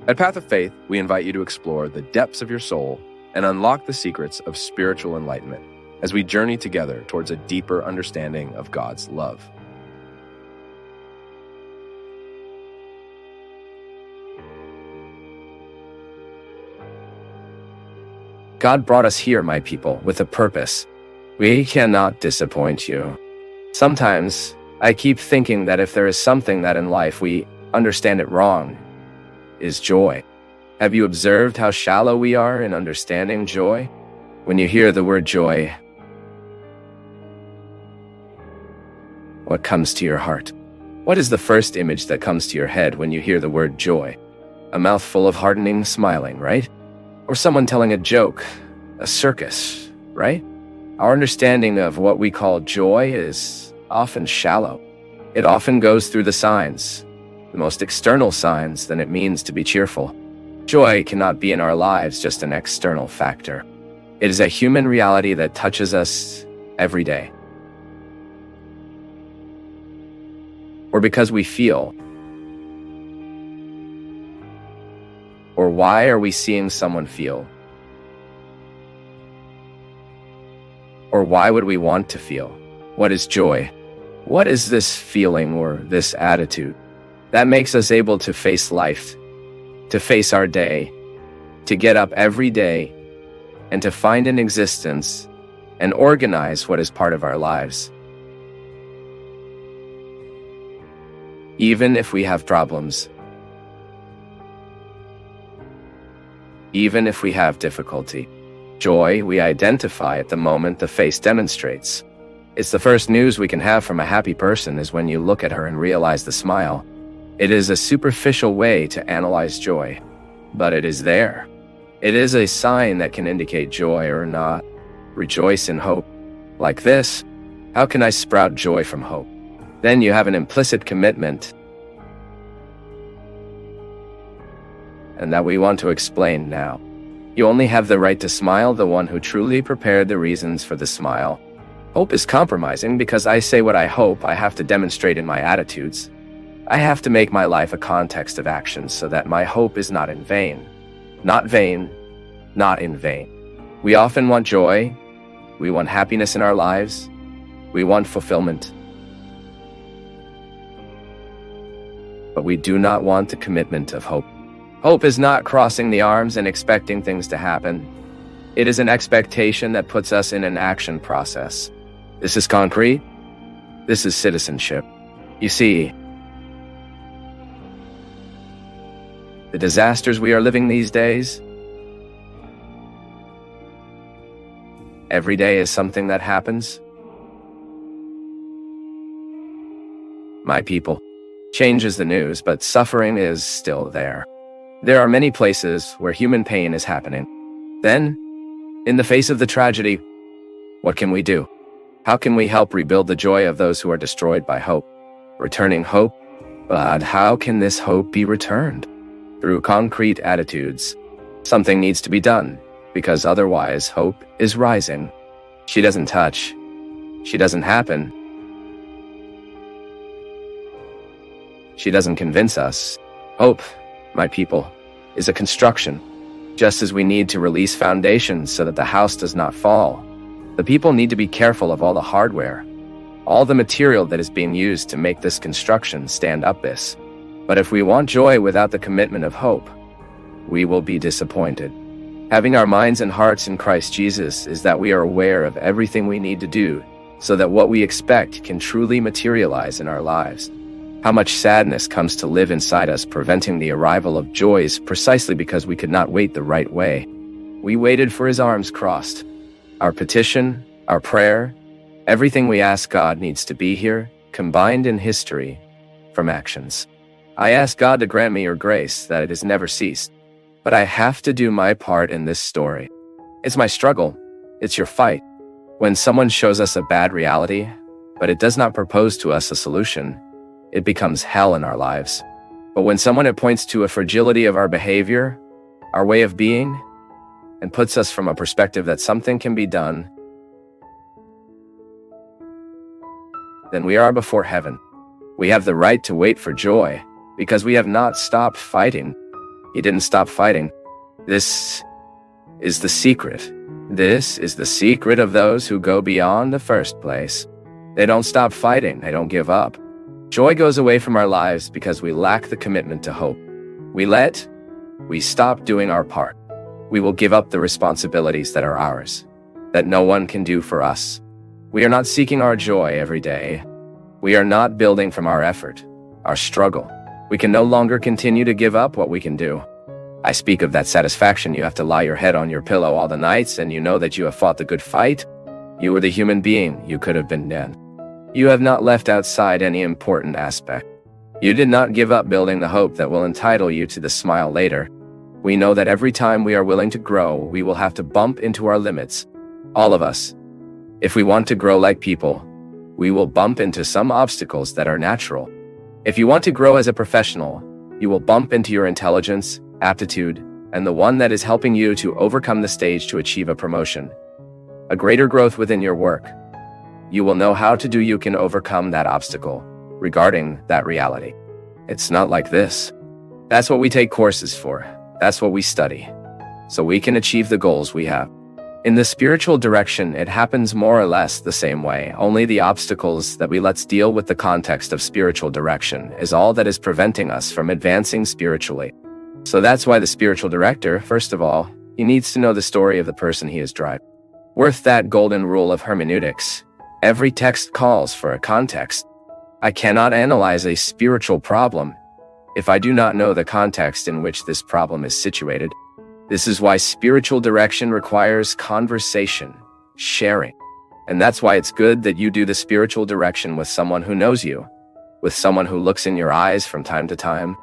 At Path of Faith, we invite you to explore the depths of your soul and unlock the secrets of spiritual enlightenment as we journey together towards a deeper understanding of God's love. God brought us here, my people, with a purpose. We cannot disappoint you. Sometimes I keep thinking that if there is something that in life we understand it wrong, is joy. Have you observed how shallow we are in understanding joy? When you hear the word joy, what comes to your heart? What is the first image that comes to your head when you hear the word joy? A mouth full of hardening smiling, right? Or someone telling a joke, a circus, right? Our understanding of what we call joy is often shallow. It often goes through the signs, the most external signs than it means to be cheerful. Joy cannot be in our lives just an external factor. It is a human reality that touches us every day. Or because we feel. Or why are we seeing someone feel? Or why would we want to feel? What is joy? What is this feeling or this attitude that makes us able to face life, to face our day, to get up every day, and to find an existence and organize what is part of our lives? Even if we have problems, even if we have difficulty, joy we identify at the moment the face demonstrates. It's the first news we can have from a happy person is when you look at her and realize the smile. It is a superficial way to analyze joy, but it is there. It is a sign that can indicate joy or not. Rejoice in hope. Like this, how can I sprout joy from hope? Then you have an implicit commitment, and that we want to explain now. You only have the right to smile, the one who truly prepared the reasons for the smile. Hope is compromising because I say what I hope I have to demonstrate in my attitudes. I have to make my life a context of actions so that my hope is not in vain. Not vain, not in vain. We often want joy. We want happiness in our lives. We want fulfillment. But we do not want the commitment of hope. Hope is not crossing the arms and expecting things to happen. It is an expectation that puts us in an action process. This is concrete. This is citizenship. You see, the disasters we are living these days, every day is something that happens. My people, change is the news, but suffering is still there. There are many places where human pain is happening. Then, in the face of the tragedy, what can we do? How can we help rebuild the joy of those who are destroyed by hope? Returning hope? But how can this hope be returned? Through concrete attitudes. Something needs to be done, because otherwise hope is rising. She doesn't touch. She doesn't happen. She doesn't convince us. Hope, my people, is a construction, just as we need to release foundations so that the house does not fall. The people need to be careful of all the hardware, all the material that is being used to make this construction stand up this. But if we want joy without the commitment of hope, we will be disappointed. Having our minds and hearts in Christ Jesus is that we are aware of everything we need to do so that what we expect can truly materialize in our lives. How much sadness comes to live inside us, preventing the arrival of joys precisely because we could not wait the right way. We waited for his arms crossed. Our petition, our prayer, everything we ask God needs to be here, combined in history, from actions. I ask God to grant me your grace that it has never ceased, but I have to do my part in this story. It's my struggle. It's your fight. When someone shows us a bad reality, but it does not propose to us a solution, it becomes hell in our lives. But when someone points to a fragility of our behavior, our way of being, and puts us from a perspective that something can be done, then we are before heaven. We have the right to wait for joy, because we have not stopped fighting. He didn't stop fighting. This is the secret. This is the secret of those who go beyond the first place. They don't stop fighting. They don't give up. Joy goes away from our lives because we lack the commitment to hope. We stop doing our part. We will give up the responsibilities that are ours, that no one can do for us. We are not seeking our joy every day. We are not building from our effort, our struggle. We can no longer continue to give up what we can do. I speak of that satisfaction. You have to lie your head on your pillow all the nights and you know that you have fought the good fight. You were the human being you could have been then. You have not left outside any important aspect. You did not give up building the hope that will entitle you to the smile later. We know that every time we are willing to grow, we will have to bump into our limits. All of us. If we want to grow like people, we will bump into some obstacles that are natural. If you want to grow as a professional, you will bump into your intelligence, aptitude, and the one that is helping you to overcome the stage to achieve a promotion. A greater growth within your work. You will know how to do. You can overcome that obstacle regarding that reality. It's not like this. That's what we take courses for. That's what we study. So we can achieve the goals we have. In the spiritual direction, it happens more or less the same way. Only the obstacles that we let's deal with the context of spiritual direction is all that is preventing us from advancing spiritually. So that's why the spiritual director, first of all, he needs to know the story of the person he is driving. Worth that golden rule of hermeneutics. Every text calls for a context. I cannot analyze a spiritual problem if I do not know the context in which this problem is situated. This is why spiritual direction requires conversation, sharing. And that's why it's good that you do the spiritual direction with someone who knows you, with someone who looks in your eyes from time to time.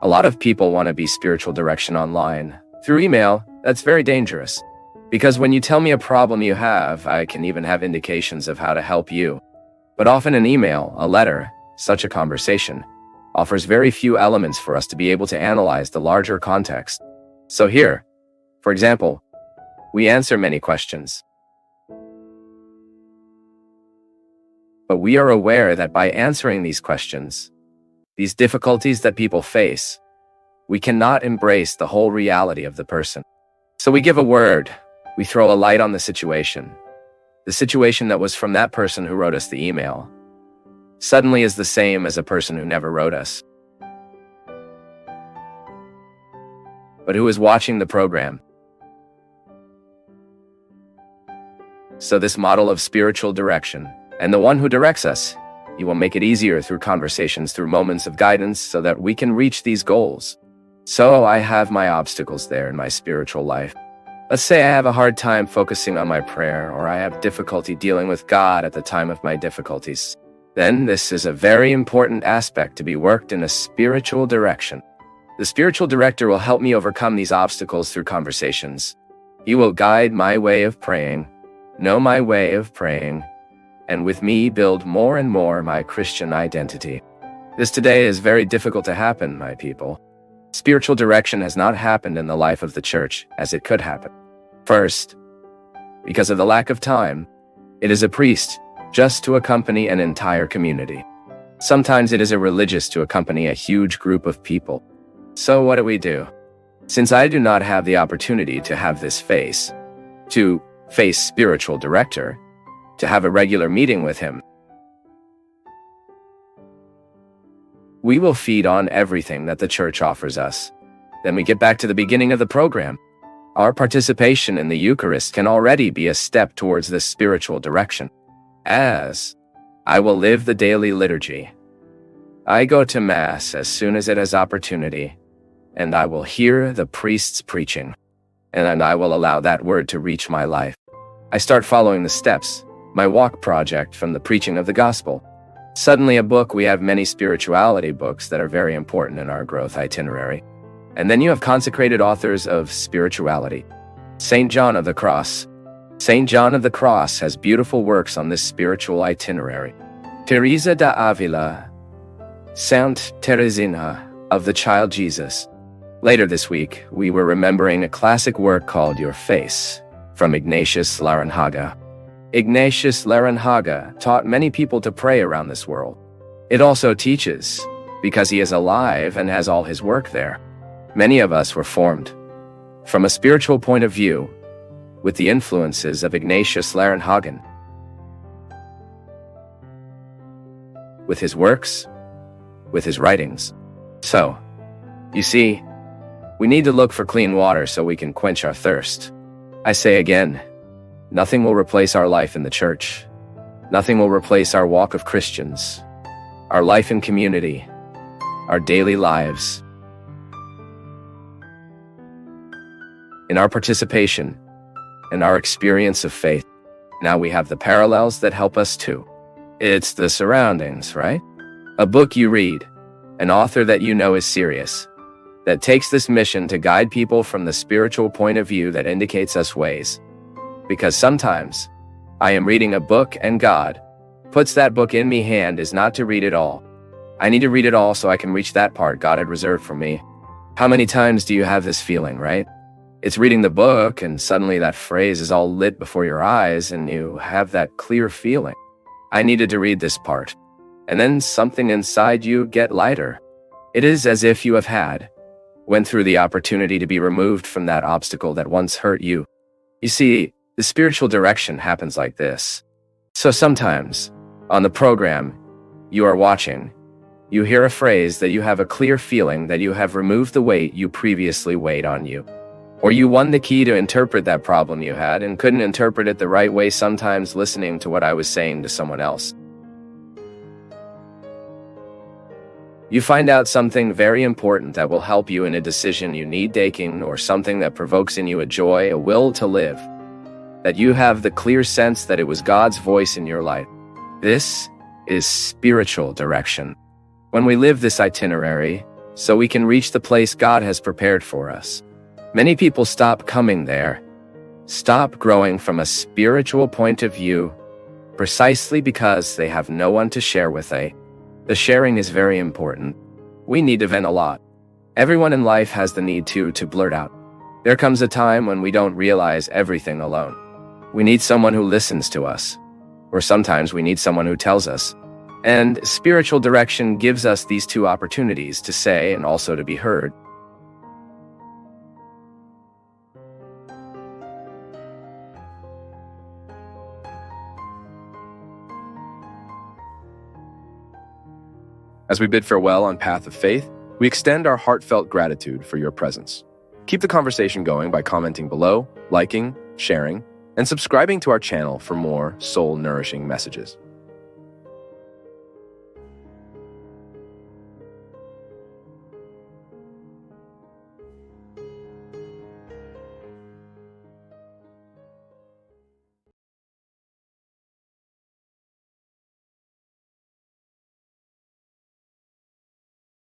A lot of people want to be spiritual direction online. Through email, that's very dangerous. Because when you tell me a problem you have, I can even have indications of how to help you. But often an email, a letter, such a conversation, offers very few elements for us to be able to analyze the larger context. So here, for example, we answer many questions. But we are aware that by answering these questions, these difficulties that people face, we cannot embrace the whole reality of the person. So we give a word, we throw a light on the situation that was from that person who wrote us the email, suddenly is the same as a person who never wrote us, but who is watching the program. So this model of spiritual direction, and the one who directs us, he will make it easier through conversations, through moments of guidance, so that we can reach these goals. So I have my obstacles there in my spiritual life. Let's say I have a hard time focusing on my prayer, or I have difficulty dealing with God at the time of my difficulties. Then this is a very important aspect to be worked in a spiritual direction. The spiritual director will help me overcome these obstacles through conversations. He will guide my way of praying, know my way of praying, and with me build more and more my Christian identity. This today is very difficult to happen, my people. Spiritual direction has not happened in the life of the church as it could happen. First, because of the lack of time, it is a priest just to accompany an entire community. Sometimes it is a religious to accompany a huge group of people. So what do? Since I do not have the opportunity to have this to face spiritual director, to have a regular meeting with him, we will feed on everything that the church offers us. Then we get back to the beginning of the program. Our participation in the Eucharist can already be a step towards this spiritual direction. As I will live the daily liturgy, I go to Mass as soon as it has opportunity, and I will hear the priest's preaching, and I will allow that word to reach my life. I start following the steps, my walk project from the preaching of the gospel. Suddenly we have many spirituality books that are very important in our growth itinerary. And then you have consecrated authors of spirituality. St. John of the Cross. St. John of the Cross has beautiful works on this spiritual itinerary. Teresa de Avila, Saint Teresina of the Child Jesus. Later this week, we were remembering a classic work called Your Face from Ignatius Larrañaga. Ignatius Larrañaga taught many people to pray around this world. It also teaches, because he is alive and has all his work there. Many of us were formed, from a spiritual point of view, with the influences of Ignatius Larenhagen, with his works, with his writings. So, you see, we need to look for clean water so we can quench our thirst. I say again, nothing will replace our life in the church. Nothing will replace our walk of Christians, our life in community, our daily lives. In our participation, in our experience of faith, now we have the parallels that help us too. It's the surroundings, right? A book you read, an author that you know is serious, that takes this mission to guide people from the spiritual point of view that indicates us ways. Because sometimes, I am reading a book and God puts that book in me hand is not to read it all. I need to read it all so I can reach that part God had reserved for me. How many times do you have this feeling, right? It's reading the book and suddenly that phrase is all lit before your eyes and you have that clear feeling. I needed to read this part. And then something inside you get lighter. It is as if you went through the opportunity to be removed from that obstacle that once hurt you. You see, the spiritual direction happens like this. So sometimes, on the program you are watching, you hear a phrase that you have a clear feeling that you have removed the weight you previously weighed on you. Or you won the key to interpret that problem you had and couldn't interpret it the right way, sometimes listening to what I was saying to someone else. You find out something very important that will help you in a decision you need making, or something that provokes in you a joy, a will to live, that you have the clear sense that it was God's voice in your life. This is spiritual direction. When we live this itinerary, so we can reach the place God has prepared for us. Many people stop coming there, stop growing from a spiritual point of view, precisely because they have no one to share with. The sharing is very important. We need to vent a lot. Everyone in life has the need to blurt out. There comes a time when we don't realize everything alone. We need someone who listens to us, or sometimes we need someone who tells us. And spiritual direction gives us these two opportunities to say and also to be heard. As we bid farewell on Path of Faith, we extend our heartfelt gratitude for your presence. Keep the conversation going by commenting below, liking, sharing, and subscribing to our channel for more soul-nourishing messages.